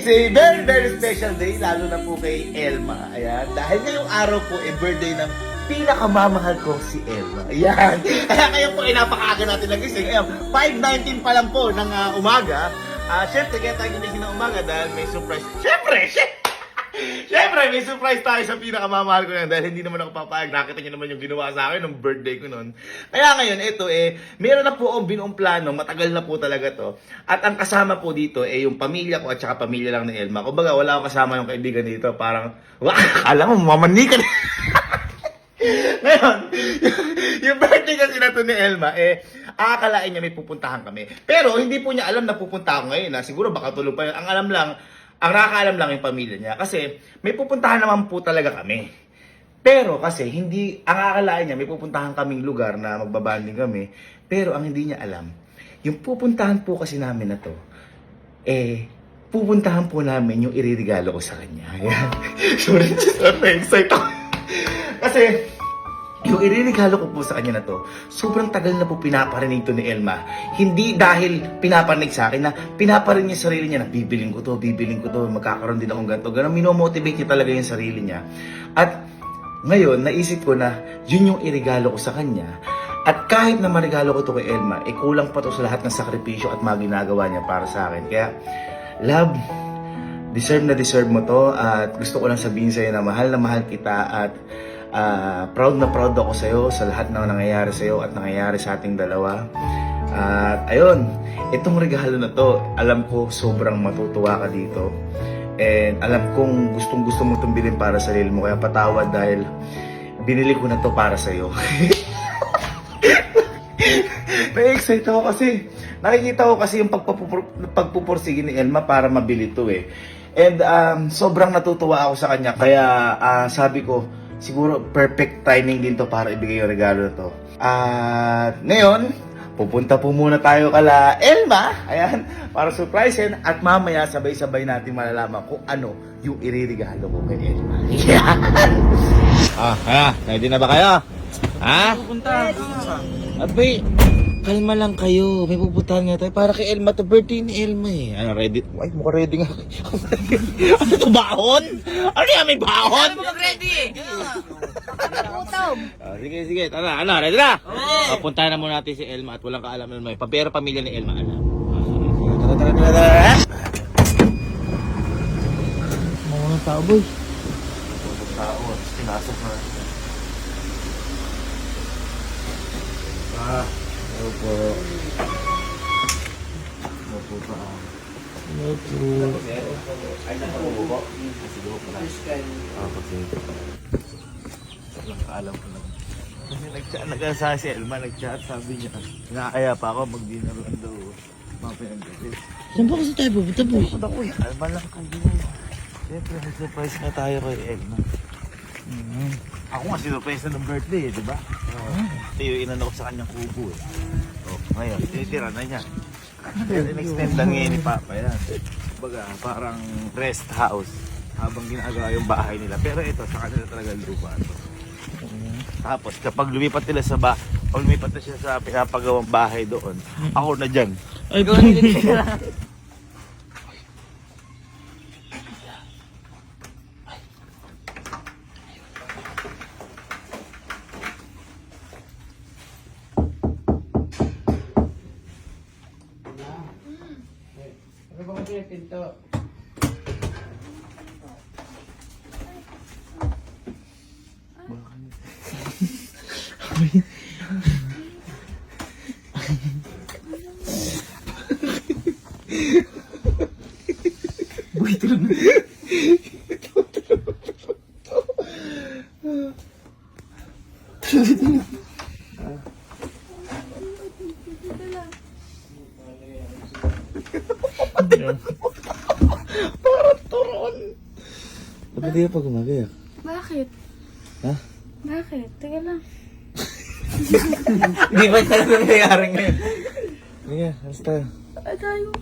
It's a very, very special day, lalo na po kay Elma. Ayan, dahil ngayong araw po, birthday ng pinakamamahal ko si Elma. Ayan. Kaya kayo po, napakaaga natin nagising. Ayan, 5:19 pa lang po ng umaga. Siyempre, kaya tayo ginising ng umaga dahil may surprise. Siyempre, may surprise tayo sa pinakamamahal ko na dahil hindi naman ako papayag. Nakita niyo naman yung ginawa sa akin ng birthday ko noon. Kaya ngayon, ito meron na po akong binuong plano. Matagal na po talaga to. At ang kasama po dito yung pamilya ko at saka pamilya lang ni Elma. Kumbaga, wala akong kasama yung kaibigan dito. Parang, alam mo, mamanikan. Ngayon, yung birthday kasi na to ni Elma, akalain niya may pupuntahan kami. Pero hindi po niya alam na pupunta ako ngayon. Siguro baka tulog pa yun. Ang nakakaalam lang yung pamilya niya. Kasi may pupuntahan naman po talaga kami. Pero kasi ang akalain niya may pupuntahan kaming lugar na magbabanding kami. Pero ang hindi niya alam, yung pupuntahan po kasi namin na to, pupuntahan po namin yung iririgalo ko sa kanya. Ayan. Sorry, excited ako. Kasi, yung iririgalo ko po sa kanya na to, sobrang tagal na po pinaparinig to ni Elma. Hindi dahil pinaparinig sa akin na pinaparinig niya sarili niya na bibiling ko to, magkakaroon din akong ganito. Ganun, minomotivate niya talaga yung sarili niya. At ngayon, naisip ko na yun yung irigalo ko sa kanya. At kahit na marigalo ko to kay Elma, kulang pa to sa lahat ng sakripisyo at mga ginagawa niya para sa akin. Kaya, love, deserve na deserve mo to. At gusto ko lang sabihin sa'yo na mahal kita at proud na proud ako sa'yo sa lahat ng nangyayari sa'yo at nangyayari sa ating dalawa. At ayun, itong regalo na to, alam ko sobrang matutuwa ka dito. And alam kong gustong gusto mo itong bilhin para sa sarili mo. Kaya patawad dahil binili ko na to para sa'yo. Na-excite ako kasi nakikita ko kasi yung pagpupursige ni Elma para mabili to And sobrang natutuwa ako sa kanya. Kaya sabi ko, siguro perfect timing din to para ibigay yung regalo na to. At ngayon, pupunta po muna tayo kala Elma, ayan, para surprisein. At mamaya sabay-sabay natin malalaman kung ano yung iririgalo ko kay Elma. Ready na ba kayo? Pupunta. Abay, kalma lang kayo. May pupuntahan nga tayo para kay Elma to. Birthday ni Elma Ano, ready? Ay, mukhang ready nga. Ano to, bahon? Ano yan, may bahon? Ano mag-ready? Sige. Tara, ready na? Puntahan na muna natin si Elma at walang kaalam Elma. Pero pamilya ni Elma, alam. Tara. Mga tao, boy. Mga tao, pinasok na. Hello po. Ay, nakabubo po? Siguro po na. Alam ko lang. Kasi nag-asa si Elma, nag-chat, sabi niya. Nakakaya pa ako, mag-dinner lang daw. Mga pinag-galit. Saan ba kasi tayo pupunta, boy? Pupunta ko Elma lang kayo. Siyempre, surprise na tayo kay Elma. Ako nga sinurpresa ng birthday, di ba? Ito yung inano ko sa kanyang kubo ngayon, tinitira na niya. In-extend lang ngayon ni Papa yan. Baga, parang rest house habang ginagawa yung bahay nila. Pero ito, sa kanila talaga lupa ito. Tapos, kapag lumipat nila lumipat na siya sa pinapagawang bahay doon, ako na dyan. Ay, gawin nila. Ano ba kung pinto? Buhay tulog na. Parang turon. Ba't di ka pa gumagayak? Bakit? Ha? Bakit? Teka lang. Hindi ba talaga nangyayari ngayon? Sige, basta. Tayo